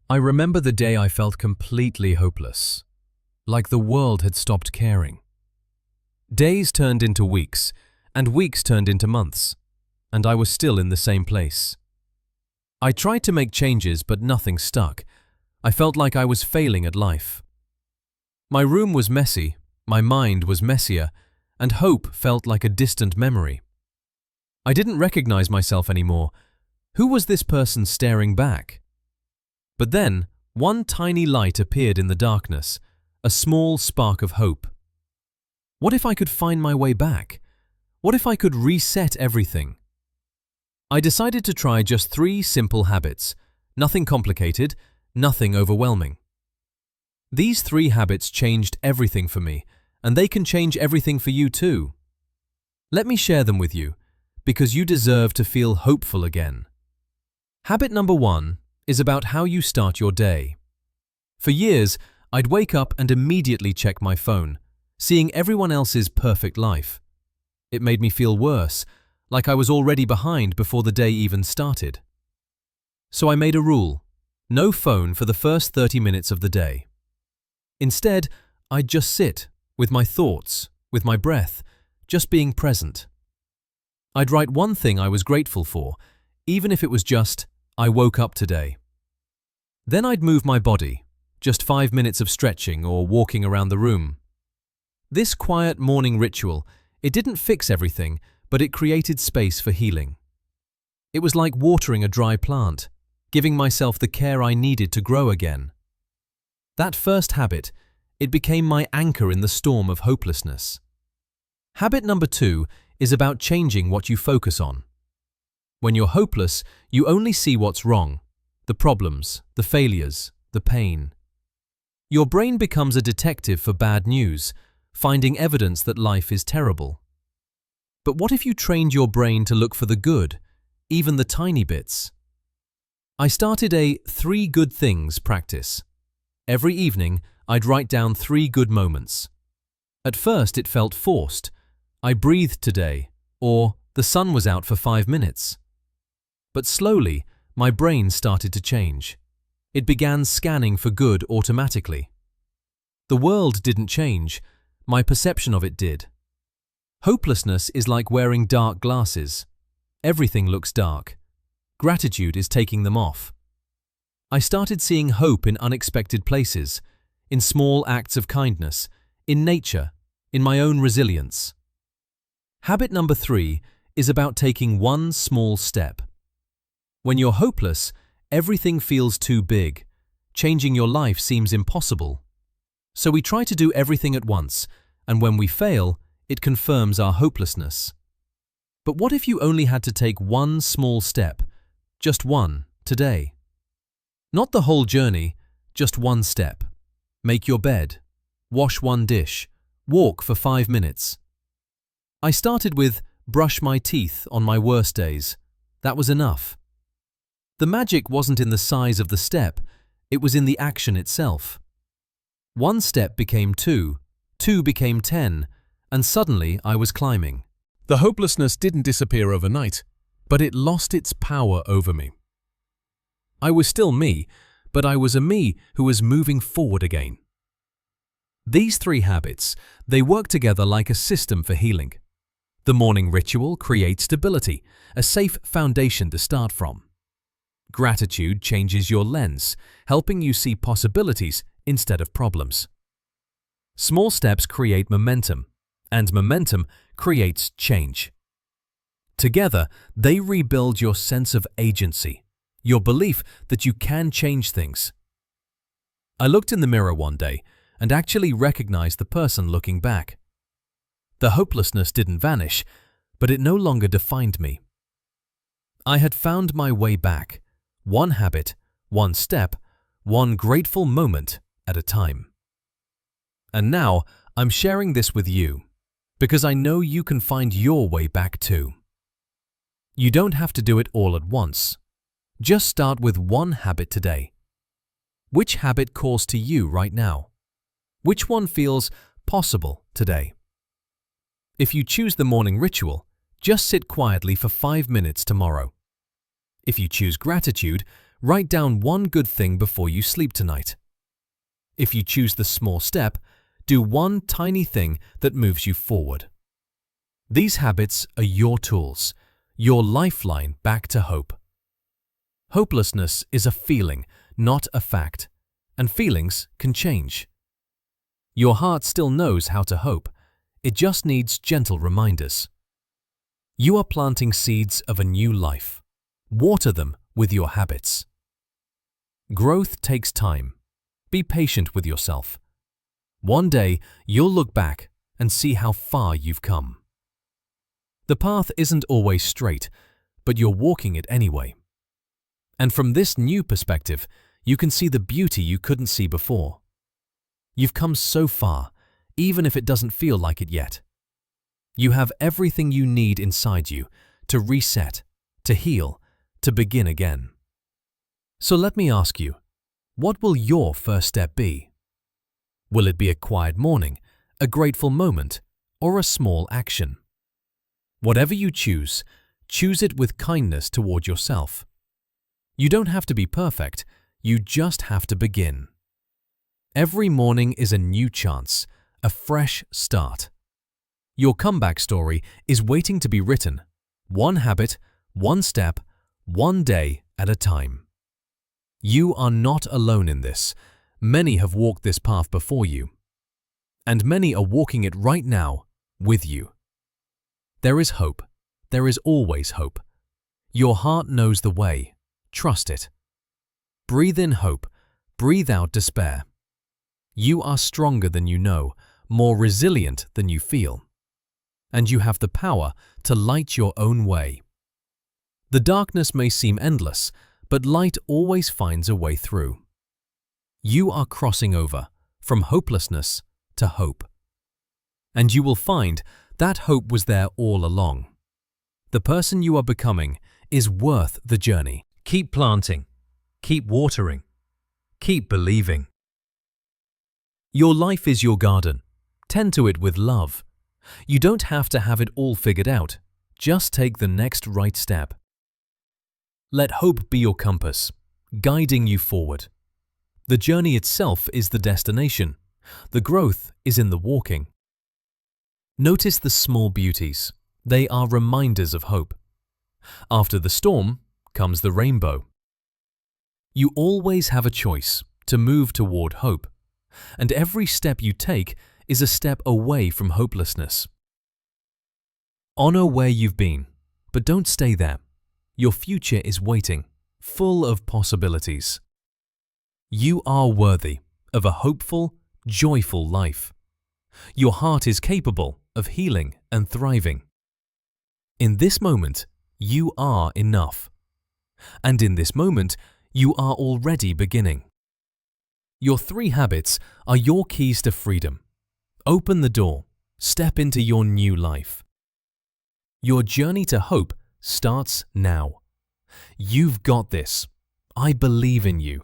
I remember the day I felt completely hopeless, like the world had stopped caring. Days turned into weeks, and weeks turned into months, and I was still in the same place. I tried to make changes, but nothing stuck. I felt like I was failing at life. My room was messy, my mind was messier, and hope felt like a distant memory. I didn't recognize myself anymore. Who was this person staring back? But then, one tiny light appeared in the darkness, a small spark of hope. What if I could find my way back? What if I could reset everything? I decided to try just 3 simple habits, nothing complicated, nothing overwhelming. These 3 habits changed everything for me, and they can change everything for you too. Let me share them with you, because you deserve to feel hopeful again. Habit number 1 is about how you start your day. For years, I'd wake up and immediately check my phone, seeing everyone else's perfect life. It made me feel worse, like I was already behind before the day even started. So I made a rule: no phone for the first 30 minutes of the day. Instead, I'd just sit, with my thoughts, with my breath, just being present. I'd write one thing I was grateful for, even if it was just, I woke up today. Then I'd move my body, just 5 minutes of stretching or walking around the room. This quiet morning ritual, it didn't fix everything, but it created space for healing. It was like watering a dry plant, giving myself the care I needed to grow again. That first habit, it became my anchor in the storm of hopelessness. Habit number 2 is about changing what you focus on. When you're hopeless, you only see what's wrong, the problems, the failures, the pain. Your brain becomes a detective for bad news, finding evidence that life is terrible. But what if you trained your brain to look for the good, even the tiny bits? I started a 3 good things practice. Every evening, I'd write down 3 good moments. At first, it felt forced. I breathed today, or the sun was out for 5 minutes. But slowly, my brain started to change. It began scanning for good automatically. The world didn't change, my perception of it did. Hopelessness is like wearing dark glasses. Everything looks dark. Gratitude is taking them off. I started seeing hope in unexpected places, in small acts of kindness, in nature, in my own resilience. Habit number 3 is about taking one small step. When you're hopeless, everything feels too big. Changing your life seems impossible. So we try to do everything at once, and when we fail, it confirms our hopelessness. But what if you only had to take one small step, just one, today? Not the whole journey, just one step. Make your bed, wash one dish, walk for 5 minutes. I started with brush my teeth on my worst days. That was enough. The magic wasn't in the size of the step, it was in the action itself. 1 step became 2, 2 became 10, and suddenly I was climbing. The hopelessness didn't disappear overnight, but it lost its power over me. I was still me, but I was a me who was moving forward again. These 3 habits, they work together like a system for healing. The morning ritual creates stability, a safe foundation to start from. Gratitude changes your lens, helping you see possibilities instead of problems. Small steps create momentum, and momentum creates change. Together, they rebuild your sense of agency, your belief that you can change things. I looked in the mirror one day and actually recognized the person looking back. The hopelessness didn't vanish, but it no longer defined me. I had found my way back, one habit, one step, one grateful moment at a time. And now I'm sharing this with you, because I know you can find your way back too. You don't have to do it all at once. Just start with one habit today. Which habit calls to you right now? Which one feels possible today? If you choose the morning ritual, just sit quietly for 5 minutes tomorrow. If you choose gratitude, Write down one good thing before you sleep tonight. If you choose the small step, do one tiny thing that moves you forward. These habits are your tools, your lifeline back to hope. Hopelessness is a feeling, not a fact, and feelings can change. Your heart still knows how to hope. It just needs gentle reminders. You are planting seeds of a new life. Water them with your habits. Growth takes time. Be patient with yourself. One day, you'll look back and see how far you've come. The path isn't always straight, but you're walking it anyway. And from this new perspective, you can see the beauty you couldn't see before. You've come so far, even if it doesn't feel like it yet. You have everything you need inside you to reset, to heal, to begin again. So let me ask you, what will your first step be? Will it be a quiet morning, a grateful moment, or a small action? Whatever you choose, choose it with kindness toward yourself. You don't have to be perfect, you just have to begin. Every morning is a new chance, a fresh start. Your comeback story is waiting to be written, one habit, one step, one day at a time. You are not alone in this. Many have walked this path before you, and many are walking it right now with you. There is hope. There is always hope. Your heart knows the way. Trust it. Breathe in hope. Breathe out despair. You are stronger than you know, more resilient than you feel. And you have the power to light your own way. The darkness may seem endless, but light always finds a way through. You are crossing over from hopelessness to hope. And you will find that hope was there all along. The person you are becoming is worth the journey. Keep planting. Keep watering. Keep believing. Your life is your garden. Tend to it with love. You don't have to have it all figured out. Just take the next right step. Let hope be your compass, guiding you forward. The journey itself is the destination. The growth is in the walking. Notice the small beauties. They are reminders of hope. After the storm comes the rainbow. You always have a choice to move toward hope, and every step you take is a step away from hopelessness. Honor where you've been, but don't stay there. Your future is waiting, full of possibilities. You are worthy of a hopeful, joyful life. Your heart is capable of healing and thriving. In this moment, you are enough. And in this moment, you are already beginning. Your 3 habits are your keys to freedom. Open the door. Step into your new life. Your journey to hope starts now. You've got this. I believe in you.